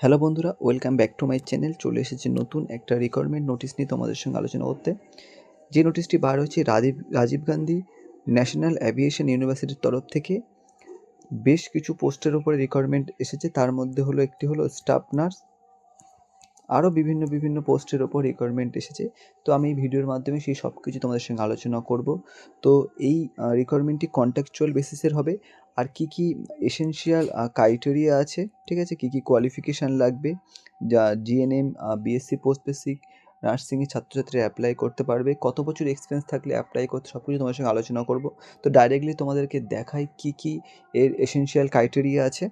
Hello বন্ধুরা, welcome back to my channel. চলে এসেছি নতুন একটা রিক্রুটমেন্ট নোটিশ নিয়ে তোমাদের সঙ্গে আলোচনা করতে। যে নোটিশটি বার হচ্ছে রাজীব গান্ধী ন্যাশনাল অ্যাভিয়েশন ইউনিভার্সিটির তরফ থেকে বেশ কিছু পোস্টের উপরে রিক্রুটমেন্ট এসেছে। তার মধ্যে একটি হলো স্টাফ নার্স, আরও বিভিন্ন পোস্টের ওপর রিক্রুটমেন্ট এসেছে। তো আমি এই ভিডিওর মাধ্যমে সেই সব কিছু তোমাদের সঙ্গে আলোচনা করব। তো এই রিক্রুটমেন্টটি কন্ট্রাকচুয়াল বেসিসের হবে। আর কি এসেনশিয়াল ক্রাইটেরিয়া আছে, ঠিক আছে, কি কোয়ালিফিকেশান লাগবে, যা জিএনএম বিএসসি পোস্ট বেসিক নার্সিংয়ে ছাত্রছাত্রীরা অ্যাপ্লাই করতে পারবে, কত বছর এক্সপিরিয়েন্স থাকলে অ্যাপ্লাই করতে, সব কিছু তোমাদের সঙ্গে আলোচনা করব। তো ডাইরেক্টলি তোমাদেরকে দেখাই কি এর এসেনশিয়াল ক্রাইটেরিয়া আছে।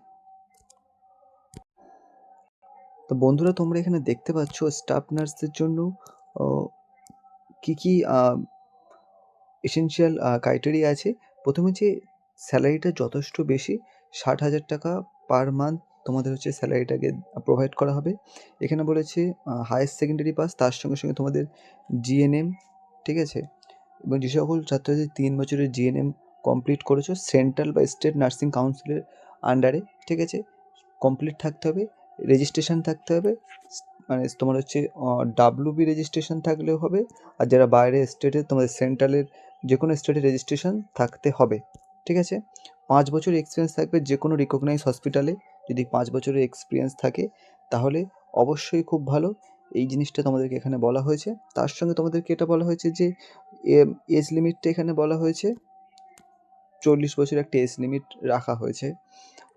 তো বন্ধুরা, তোমরা এখানে দেখতে পাচ্ছ স্টাফ নার্সদের জন্য কি এসেনশিয়াল ক্রাইটেরিয়া আছে। প্রথমে যে স্যালারিটা যথেষ্ট বেশি, 60,000 টাকা পার মান্থ তোমাদের স্যালারিটাকে প্রোভাইড করা হবে। এখানে বলেছে হায়ার সেকেন্ডারি পাস, তার সঙ্গে তোমাদের জিএনএম, ঠিক আছে, এবং যে সকল ছাত্রছাত্রী 3 বছরের জিএনএম কমপ্লিট করেছো সেন্ট্রাল বা স্টেট নার্সিং কাউন্সিলের আন্ডারে, ঠিক আছে, কমপ্লিট থাকতে হবে, রেজিস্ট্রেশন থাকতে হবে। মানে তোমার ডাব্লিউবি রেজিস্ট্রেশন থাকলেও হবে, আর যারা বাইরে স্টেটে তোমাদের সেন্ট্রালের যে কোনো স্টেটে রেজিস্ট্রেশন থাকতে হবে, ঠিক আছে। 5 বছর এক্সপিরিয়েন্স থাকবে যে কোনো রিকগনাইজ হসপিটালে। যদি 5 বছরের এক্সপিরিয়েন্স থাকে তাহলে অবশ্যই খুব ভালো। এই জিনিসটা তোমাদেরকে এখানে বলা হয়েছে। তার সঙ্গে তোমাদেরকে এটা বলা হয়েছে যে এজ লিমিটটা এখানে বলা হয়েছে 40 বছরের একটা এজ লিমিট রাখা হয়েছে।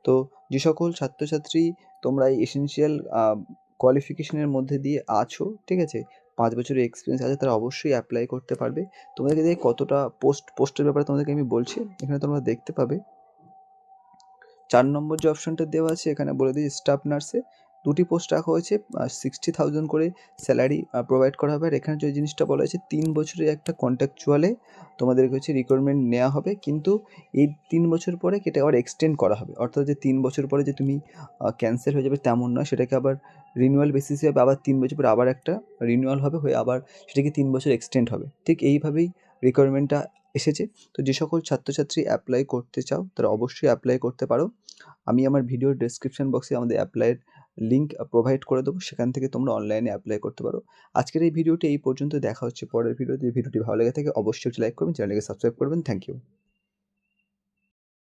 তো যে সকল ছাত্রছাত্রী তোমরা এই এসেনশিয়াল কোয়ালিফিকেশনের মধ্যে দিয়ে আছো, ঠিক আছে, 5 বছরের এক্সপিরিয়েন্স আছে, তারা অবশ্যই অ্যাপ্লাই করতে পারবে। তোমাদেরকে দেখে কতটা পোস্টের ব্যাপারে তোমাদেরকে আমি বলছি। এখানে তোমরা দেখতে পাবে 4 নম্বর যে অপশনটা দেওয়া আছে, এখানে বলে দিই স্টাফ নার্সে 2টি পোস্ট রাখা হয়েছে, 60,000 করে স্যালারি প্রোভাইড করা হবে। আর এখানে যে জিনিসটা বলা হয়েছে 3 বছরের একটা কন্ট্রাকচুয়ালে তোমাদেরকে রিক্রুটমেন্ট নেওয়া হবে, কিন্তু এই 3 বছর পরে এটা আবার এক্সটেন্ড করা হবে। অর্থাৎ যে 3 বছর পরে যে তুমি ক্যান্সেল হয়ে যাবে তেমন নয়, সেটাকে আবার রিনিউয়াল বেসিসে হবে। আবার 3 বছর পরে আবার একটা রিনিউয়াল হবে, হয়ে আবার সেটাকে 3 বছর এক্সটেন্ড হবে। ঠিক এইভাবেই রিক্রুটমেন্টটা এসেছে। তো যে সকল ছাত্রছাত্রী অ্যাপ্লাই করতে চাও তারা অবশ্যই অ্যাপ্লাই করতে পারো। আমি আমার ভিডিওর ডেসক্রিপশন বক্সে আমাদের অ্যাপ্লাইয়ের লিঙ্ক প্রোভাইড করে দেবো, সেখান থেকে তোমরা অনলাইনে অ্যাপ্লাই করতে পারো। আজকের এই ভিডিওটি এই পর্যন্ত। দেখা হচ্ছে পরের ভিডিওতে। ভিডিওটি ভালো লেগে থাকে অবশ্যই লাইক করবেন, চ্যানেলটিকে সাবস্ক্রাইব করবেন। Thank you.